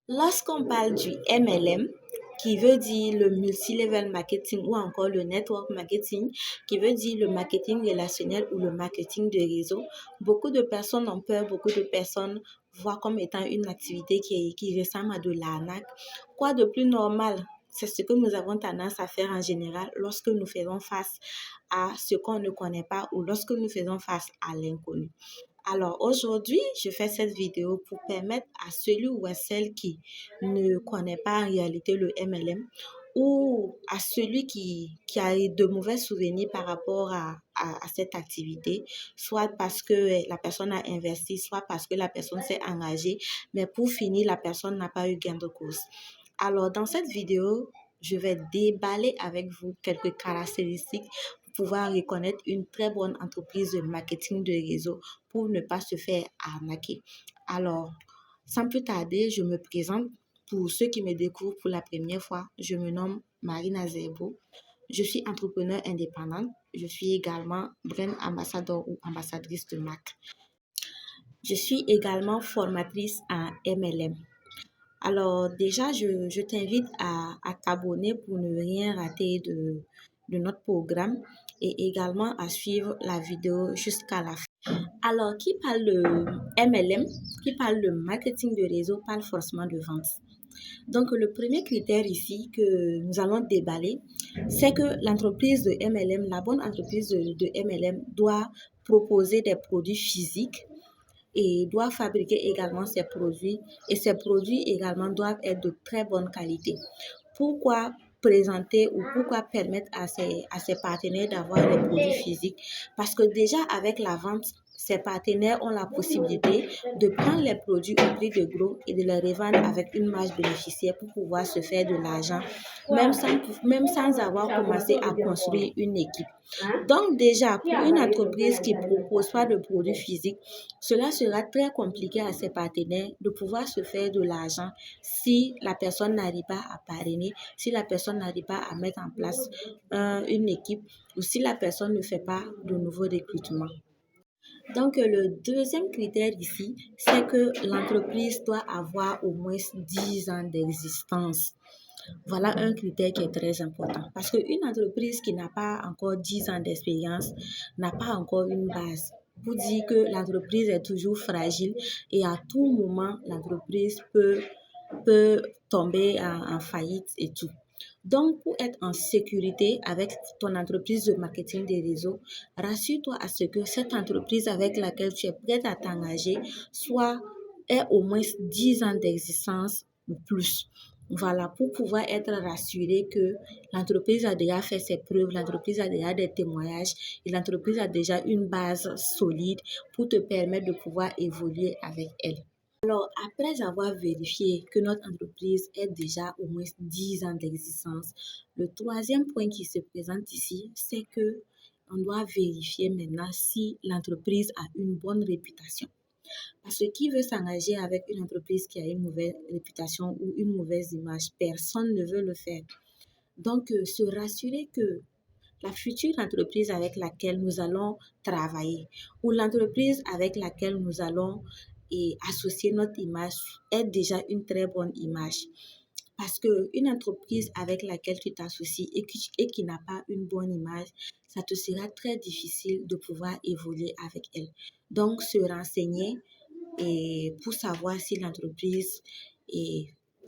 Lorsqu'on parle du MLM, qui veut dire le multi-level marketing ou encore le network marketing, qui veut dire le marketing relationnel ou le marketing de réseau, beaucoup de personnes ont peur, beaucoup de personnes voient comme étant une activité qui ressemble à de l'arnaque. Quoi de plus normal? C'est ce que nous avons tendance à faire en général lorsque nous faisons face à ce qu'on ne connaît pas ou lorsque nous faisons face à l'inconnu. Alors aujourd'hui, je fais cette vidéo pour permettre à celui ou à celle qui ne connaît pas en réalité le MLM ou à celui qui a de mauvais souvenirs par rapport à cette activité, soit parce que la personne a investi, soit parce que la personne s'est engagée, mais pour finir, la personne n'a pas eu gain de cause. Alors dans cette vidéo, je vais déballer avec vous quelques caractéristiques pour pouvoir reconnaître une très bonne entreprise de marketing de réseau pour ne pas se faire arnaquer. Alors, sans plus tarder, je me présente. Pour ceux qui me découvrent pour la première fois, je me nomme Marina Zerbo. Je suis entrepreneur indépendante. Je suis également brand ambassadeur ou ambassadrice de marque. Je suis également formatrice en MLM. Alors déjà, je t'invite à t'abonner pour ne rien rater de notre programme et également à suivre la vidéo jusqu'à la fin. Alors, qui parle de MLM, qui parle de marketing de réseau, parle forcément de vente. Donc, le premier critère ici que nous allons déballer, c'est que l'entreprise de MLM, la bonne entreprise de MLM doit proposer des produits physiques et doit fabriquer également ses produits et ces produits également doivent être de très bonne qualité. Pourquoi présenter ou pourquoi permettre à ses partenaires d'avoir des produits physiques? Parce que déjà avec la vente, ces partenaires ont la possibilité de prendre les produits au prix de gros et de les revendre avec une marge bénéficiaire pour pouvoir se faire de l'argent, même sans avoir commencé à construire une équipe. Donc déjà, pour une entreprise qui ne propose pas de produits physiques, cela sera très compliqué à ses partenaires de pouvoir se faire de l'argent si la personne n'arrive pas à parrainer, si la personne n'arrive pas à mettre en place une équipe ou si la personne ne fait pas de nouveaux recrutements. Donc, le deuxième critère ici, c'est que l'entreprise doit avoir au moins 10 ans d'existence. Voilà un critère qui est très important parce qu'une entreprise qui n'a pas encore 10 ans d'expérience n'a pas encore une base. Pour dire que l'entreprise est toujours fragile et à tout moment, l'entreprise peut tomber en faillite et tout. Donc, pour être en sécurité avec ton entreprise de marketing des réseaux, rassure-toi à ce que cette entreprise avec laquelle tu es prête à t'engager ait au moins 10 ans d'existence ou plus. Voilà, pour pouvoir être rassuré que l'entreprise a déjà fait ses preuves, l'entreprise a déjà des témoignages et l'entreprise a déjà une base solide pour te permettre de pouvoir évoluer avec elle. Alors, après avoir vérifié que notre entreprise est déjà au moins 10 ans d'existence, le troisième point qui se présente ici, c'est que on doit vérifier maintenant si l'entreprise a une bonne réputation. Parce que qui veut s'engager avec une entreprise qui a une mauvaise réputation ou une mauvaise image? Personne ne veut le faire. Donc, se rassurer que la future entreprise avec laquelle nous allons travailler ou l'entreprise avec laquelle nous allons associer notre image est déjà une très bonne image. Parce qu'une entreprise avec laquelle tu t'associes et qui n'a pas une bonne image, ça te sera très difficile de pouvoir évoluer avec elle. Donc, se renseigner et pour savoir si l'entreprise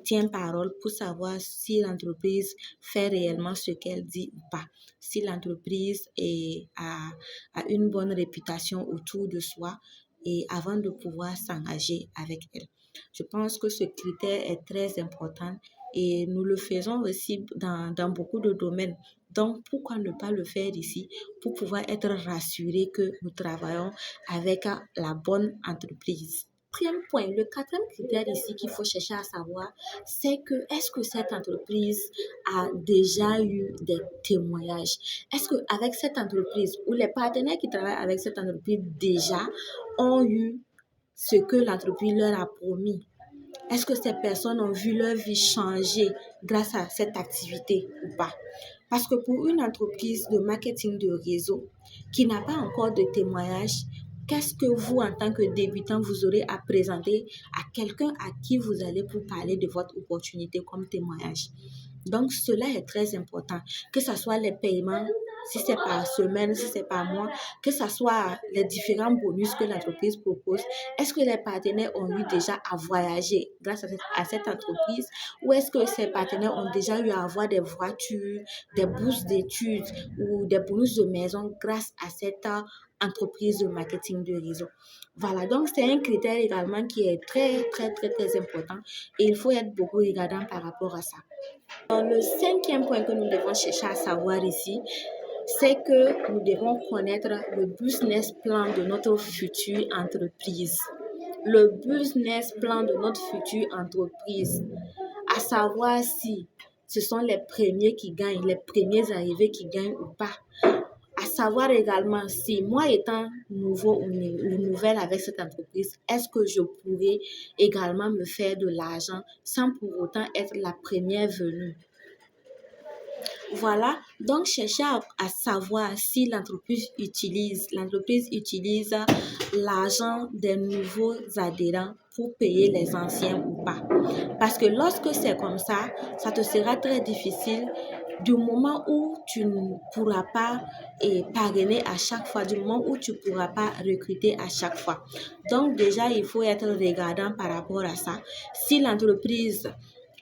tient parole, pour savoir si l'entreprise fait réellement ce qu'elle dit ou pas, si l'entreprise a une bonne réputation autour de soi et avant de pouvoir s'engager avec elle. Je pense que ce critère est très important et nous le faisons aussi dans beaucoup de domaines. Donc, pourquoi ne pas le faire ici pour pouvoir être rassuré que nous travaillons avec la bonne entreprise? Quatrième point, le quatrième critère ici qu'il faut chercher à savoir, c'est que est-ce que cette entreprise a déjà eu des témoignages? Est-ce qu'avec cette entreprise ou les partenaires qui travaillent avec cette entreprise déjà ont eu ce que l'entreprise leur a promis? Est-ce que ces personnes ont vu leur vie changer grâce à cette activité ou pas? Parce que pour une entreprise de marketing de réseau qui n'a pas encore de témoignages, qu'est-ce que vous, en tant que débutant, vous aurez à présenter à quelqu'un à qui vous allez pour parler de votre opportunité comme témoignage. Donc, cela est très important, que ce soit les paiements, si c'est par semaine, si c'est par mois, que ce soit les différents bonus que l'entreprise propose. Est-ce que les partenaires ont eu déjà à voyager grâce à cette entreprise, ou est-ce que ces partenaires ont déjà eu à avoir des voitures, des bourses d'études ou des bonus de maison grâce à cette entreprise de marketing de réseau. Voilà, donc c'est un critère également qui est très, très, très, très important et il faut être beaucoup regardant par rapport à ça. Le cinquième point que nous devons chercher à savoir ici, c'est que nous devons connaître le business plan de notre future entreprise. Le business plan de notre future entreprise, à savoir si ce sont les premiers qui gagnent, les premiers arrivés qui gagnent ou pas. À savoir également si moi étant nouveau ou nouvelle avec cette entreprise, est-ce que je pourrais également me faire de l'argent sans pour autant être la première venue. Voilà, donc chercher à savoir si l'entreprise utilise l'argent des nouveaux adhérents pour payer les anciens ou pas. Parce que lorsque c'est comme ça te sera très difficile du moment où tu ne pourras pas parrainer à chaque fois, du moment où tu ne pourras pas recruter à chaque fois. Donc déjà, il faut être regardant par rapport à ça. Si l'entreprise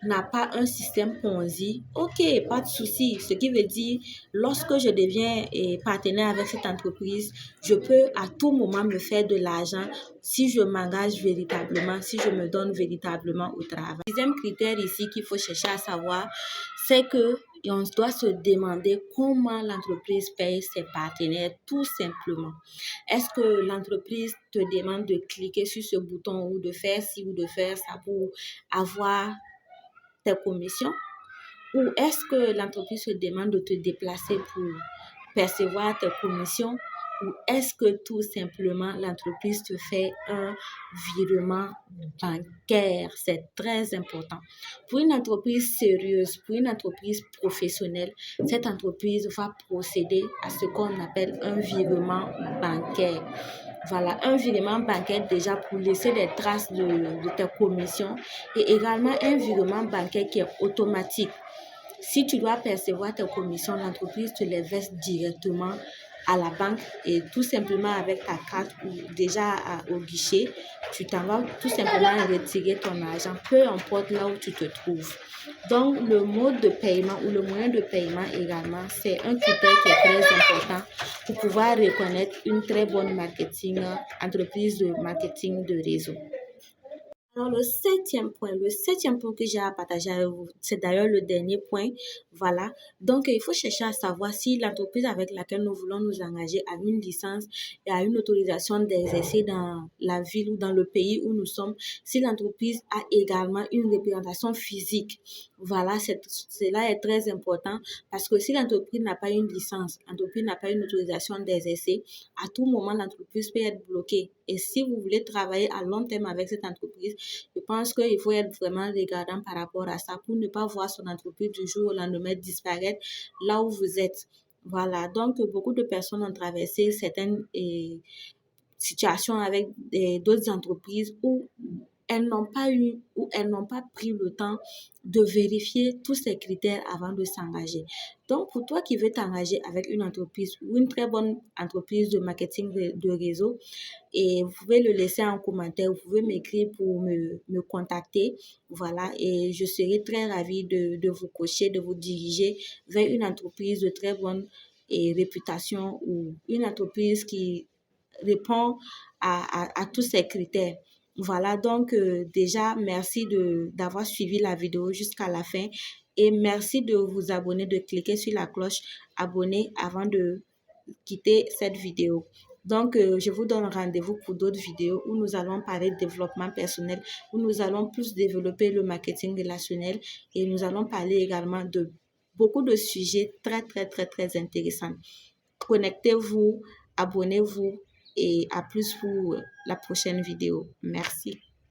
n'a pas un système Ponzi, ok, pas de souci. Ce qui veut dire, lorsque je deviens partenaire avec cette entreprise, je peux à tout moment me faire de l'argent si je m'engage véritablement, si je me donne véritablement au travail. Le deuxième critère ici qu'il faut chercher à savoir, c'est que on doit se demander comment l'entreprise paye ses partenaires, tout simplement. Est-ce que l'entreprise te demande de cliquer sur ce bouton ou de faire ci ou de faire ça pour avoir tes commissions, ou est-ce que l'entreprise se demande de te déplacer pour percevoir tes commissions, ou est-ce que tout simplement l'entreprise te fait un virement bancaire? C'est très important. Pour une entreprise sérieuse, pour une entreprise professionnelle, cette entreprise va procéder à ce qu'on appelle un virement bancaire. Voilà, un virement bancaire déjà pour laisser des traces de tes commissions et également un virement bancaire qui est automatique. Si tu dois percevoir tes commissions, l'entreprise te les verse directement à la banque et tout simplement avec ta carte ou déjà au guichet, tu t'en vas tout simplement retirer ton argent, peu importe là où tu te trouves. Donc, le mode de paiement ou le moyen de paiement également, c'est un critère qui est très important pour pouvoir reconnaître une très bonne entreprise de marketing de réseau. Alors, le septième point que j'ai à partager avec vous, c'est d'ailleurs le dernier point. Voilà. Donc, il faut chercher à savoir si l'entreprise avec laquelle nous voulons nous engager a une licence et a une autorisation d'exercer dans la ville ou dans le pays où nous sommes. Si l'entreprise a également une représentation physique. Voilà, cela est très important parce que si l'entreprise n'a pas une licence, l'entreprise n'a pas une autorisation d'exercer, à tout moment, l'entreprise peut être bloquée. Et si vous voulez travailler à long terme avec cette entreprise, je pense qu'il faut être vraiment regardant par rapport à ça pour ne pas voir son entreprise du jour au lendemain disparaître là où vous êtes. Voilà, donc beaucoup de personnes ont traversé certaines situations avec d'autres entreprises où elles n'ont pas eu ou elles n'ont pas pris le temps de vérifier tous ces critères avant de s'engager. Donc, pour toi qui veux t'engager avec une entreprise ou une très bonne entreprise de marketing de réseau, et vous pouvez le laisser en commentaire, vous pouvez m'écrire pour me contacter. Voilà, et je serai très ravie de vous coacher, de vous diriger vers une entreprise de très bonne réputation ou une entreprise qui répond à tous ces critères. Voilà, donc déjà, merci d'avoir suivi la vidéo jusqu'à la fin et merci de vous abonner, de cliquer sur la cloche abonner avant de quitter cette vidéo. Donc, je vous donne rendez-vous pour d'autres vidéos où nous allons parler de développement personnel, où nous allons plus développer le marketing relationnel et nous allons parler également de beaucoup de sujets très, très, très, très intéressants. Connectez-vous, abonnez-vous et à plus pour la prochaine vidéo. Merci.